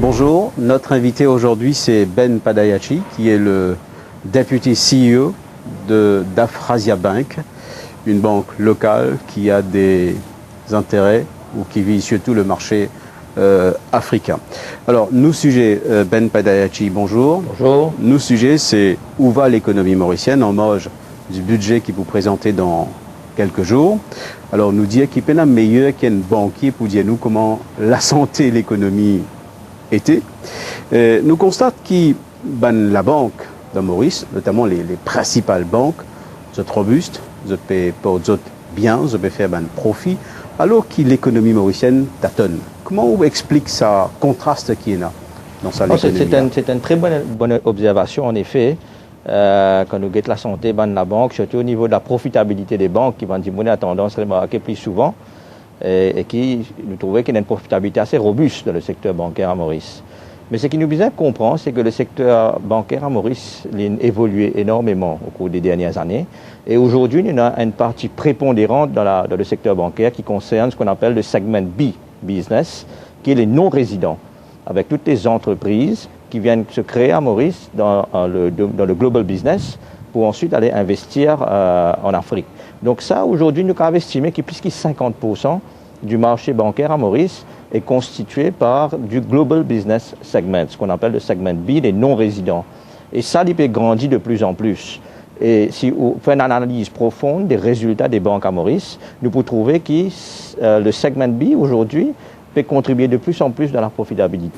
Bonjour, notre invité aujourd'hui c'est Ben Padayachi qui est le Deputy CEO d'Afrasia Bank, une banque locale qui a des intérêts ou qui vise surtout le marché africain. Alors, nos sujets, Ben Padayachi, bonjour. Bonjour. Nos sujets, c'est où va l'économie mauricienne en marge du budget qui vous présentez dans quelques jours. Alors, nous dire qu'il peut être meilleur qu'un banquier pour dire nous comment la santé et l'économie étaient. Nous constatons que la banque de Maurice, notamment les principales banques, sont robustes, sont bien, sont faire un profit, alors que l'économie mauricienne tâtonne. Comment on explique ça, contraste qu'il y a dans ça? C'est une très bonne observation, en effet. Quand nous guettons la santé de la banque, surtout au niveau de la profitabilité des banques, qui vont dire a tendance à remarquer plus souvent, et qui nous trouvons qu'il y a une profitabilité assez robuste dans le secteur bancaire à Maurice. Mais ce qui nous besoin de comprendre, c'est que le secteur bancaire à Maurice a évolué énormément au cours des dernières années. Et aujourd'hui, il y a une partie prépondérante dans le secteur bancaire qui concerne ce qu'on appelle le segment B business, qui est les non-résidents, avec toutes les entreprises qui viennent se créer à Maurice dans le global business pour ensuite aller investir en Afrique. Donc ça, aujourd'hui, nous avons estimé que plus de 50% du marché bancaire à Maurice est constitué par du global business segment, ce qu'on appelle le segment B, les non-résidents. Et ça, il peut grandir de plus en plus. Et si on fait une analyse profonde des résultats des banques à Maurice, nous pouvons trouver que le segment B, aujourd'hui, peut contribuer de plus en plus dans la profitabilité.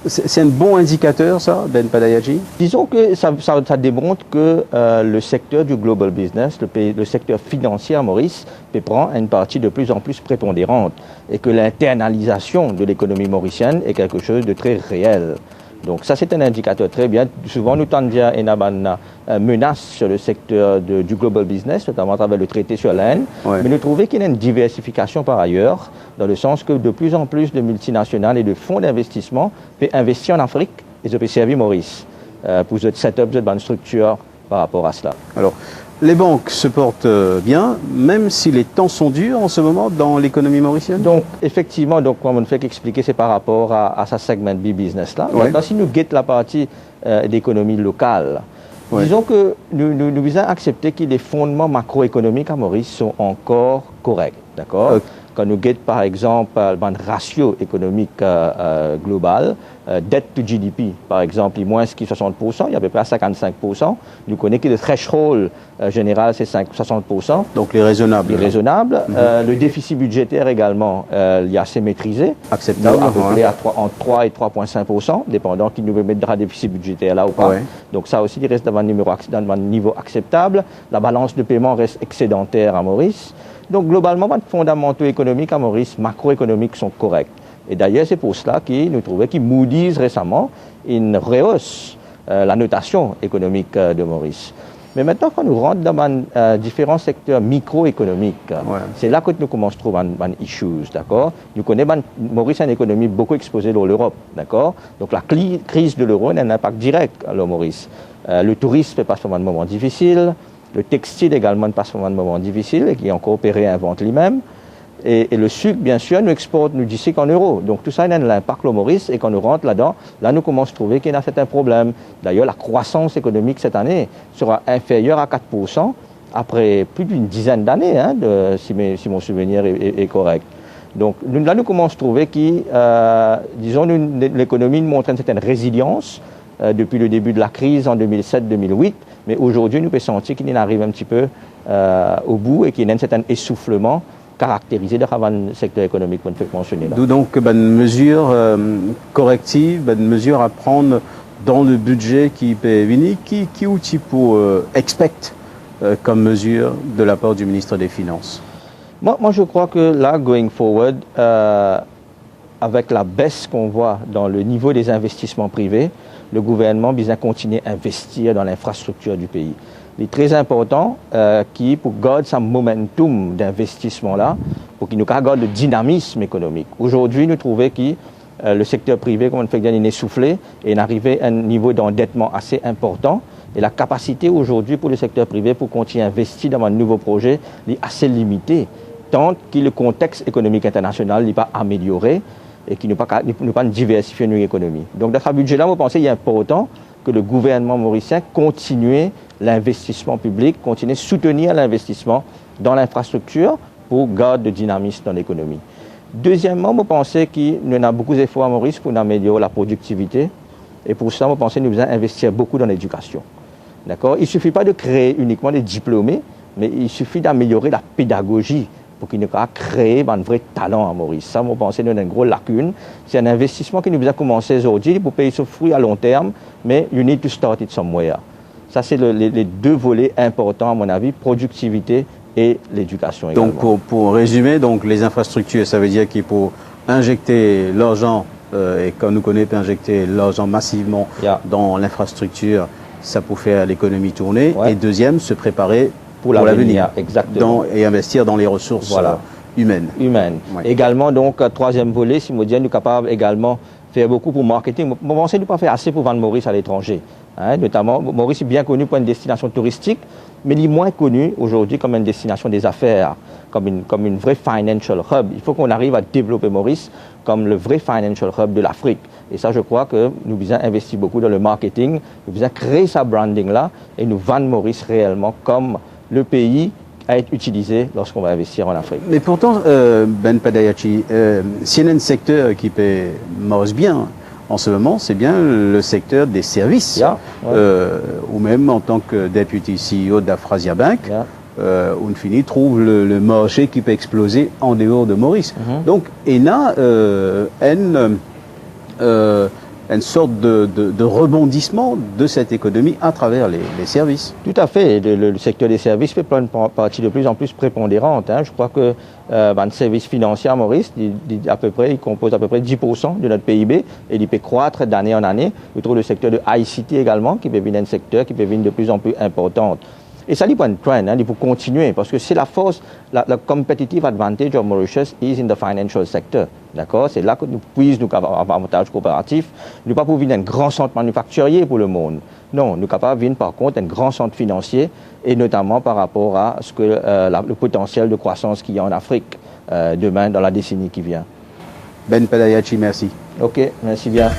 C'est un bon indicateur, ça, Ben Padayachi? Disons que ça démontre que le secteur du global business, le secteur financier à Maurice, peut prendre une partie de plus en plus prépondérante et que l'internalisation de l'économie mauricienne est quelque chose de très réel. Donc ça, c'est un indicateur très bien. Souvent, nous tendons à une menace sur le secteur du global business, notamment à travers le traité sur l'Inde. Ouais. Mais nous trouvons qu'il y a une diversification par ailleurs, dans le sens que de plus en plus de multinationales et de fonds d'investissement peuvent investir en Afrique et peuvent servir Maurice pour set-up de bonnes structures par rapport à cela. Alors, les banques se portent bien, même si les temps sont durs en ce moment dans l'économie mauricienne? Donc, effectivement, comme on ne fait qu'expliquer, c'est par rapport à sa segment B business-là. Ouais. Maintenant, si nous guettons la partie d'économie locale, ouais, disons que nous devons accepter que les fondements macroéconomiques à Maurice sont encore corrects. D'accord? Okay. Quand nous guettons, par exemple, un ratio économique global, dette to GDP, par exemple, il est moins que 60%, il y a à peu près 55%. Nous connaissons que le threshold général, c'est 60%. Donc les raisonnables. Les raisonnables. Le déficit budgétaire également, il est assez maîtrisé. Acceptable. À peu près entre 3 et 3,5%, dépendant qui nous mettra un déficit budgétaire là ou pas. Ouais. Donc ça aussi, il reste dans un niveau acceptable. La balance de paiement reste excédentaire à Maurice. Donc, globalement, les fondamentaux économiques à Maurice, macroéconomiques, sont corrects. Et d'ailleurs, c'est pour cela que nous trouvons que Moody's récemment une rehausse la notation économique de Maurice. Mais maintenant, quand nous rentrons dans différents secteurs microéconomiques, ouais, c'est là que nous commençons à trouver des issues, d'accord? Nous connaissons Maurice a une économie beaucoup exposée dans l'Europe, d'accord? Donc, la crise de l'euro a un impact direct à Maurice. Le tourisme passe par un moment difficile. Le textile également passe par un moment difficile et qui est encore réinvente lui-même. Et le sucre, bien sûr, nous exporte, nous d'ici qu'en euros. Donc tout ça a un impact au Maurice et quand nous rentrons là-dedans, là nous commençons à trouver qu'il y a certains problèmes. D'ailleurs, la croissance économique cette année sera inférieure à 4% après plus d'une dizaine d'années, hein, si mon souvenir est correct. Donc là nous commençons à trouver que, disons, l'économie montre une certaine résilience depuis le début de la crise en 2007-2008. Mais aujourd'hui, nous pouvons sentir qu'il arrive un petit peu au bout et qu'il y a un certain essoufflement caractérisé de le secteur économique qu'on peut mentionner là. D'où donc une mesure corrective, une mesure à prendre dans le budget qui peut venir, qui outil pour expect comme mesure de la part du ministre des Finances? Moi, je crois que là, going forward, avec la baisse qu'on voit dans le niveau des investissements privés, le gouvernement vient continuer à investir dans l'infrastructure du pays. Il est très important pour garder ce momentum d'investissement-là, pour qu'il nous garde le dynamisme économique. Aujourd'hui, nous trouvons que le secteur privé, comme on fait gagner, est essoufflé et est arrivé à un niveau d'endettement assez important. Et la capacité aujourd'hui pour le secteur privé pour continuer à investir dans un nouveau projet est assez limitée, tant que le contexte économique international n'est pas amélioré. et qui ne pas diversifier notre économie. Donc dans ce budget-là, je pense qu'il est important que le gouvernement mauricien continue l'investissement public, continue à soutenir l'investissement dans l'infrastructure pour garder le dynamisme dans l'économie. Deuxièmement, je pense qu'il y a beaucoup d'efforts à Maurice pour améliorer la productivité. Et pour ça, je pense que nous devons investir beaucoup dans l'éducation. D'accord? Il ne suffit pas de créer uniquement des diplômés, mais il suffit d'améliorer la pédagogie pour qu'il nous créer un vrai talent à Maurice. Ça, je pense que nous avons une grosse lacune. C'est un investissement qui nous devons commencer aujourd'hui pour payer ce fruit à long terme, mais you need to start it somewhere. Ça, c'est les deux volets importants, à mon avis, productivité et l'éducation également. Donc, pour résumer, donc, les infrastructures, ça veut dire qu'il faut injecter l'argent, et quand nous connaissons injecter l'argent massivement dans l'infrastructure, ça peut faire l'économie tourner. Ouais. Et deuxième, se préparer pour l'avenir. Exactement. Et investir dans les ressources humaines. Ouais. Également, donc, troisième volet, si nous sommes capables également de faire beaucoup pour le marketing. Je pense que nous ne pas faire assez pour vendre Maurice à l'étranger. Hein, notamment, Maurice est bien connu pour une destination touristique, mais il est moins connu aujourd'hui comme une destination des affaires, comme une vraie financial hub. Il faut qu'on arrive à développer Maurice comme le vrai financial hub de l'Afrique. Et ça, je crois que nous devons investir beaucoup dans le marketing, nous devons créer sa branding-là et nous vendre Maurice réellement comme le pays à être utilisé lorsqu'on va investir en Afrique. Mais pourtant, Ben Padayachi, s'il y a un secteur qui paie Maurice bien, en ce moment, c'est bien le secteur des services, ou même en tant que député CEO d'Afrasia Bank, on finit trouve le marché qui peut exploser en dehors de Maurice. Donc, il y a une sorte de rebondissement de cette économie à travers les services. Tout à fait. Le secteur des services fait une partie de plus en plus prépondérante. Hein. Je crois que le service financier à Maurice, il compose à peu près 10% de notre PIB et il peut croître d'année en année. Je trouve le secteur de ICT également, qui peut devenir un secteur qui peut devenir de plus en plus important. Et ça n'est pas une trend, il faut continuer, parce que c'est la force, la competitive advantage of Mauritius is in the financial sector. D'accord? C'est là que nous puissions nous avoir un avantage coopératif. Nous ne pouvons pas devenir un grand centre manufacturier pour le monde. Non, nous sommes capables de devenir par contre un grand centre financier, et notamment par rapport à ce que, le potentiel de croissance qu'il y a en Afrique demain, dans la décennie qui vient. Ben Padayachi, merci. Ok, merci bien.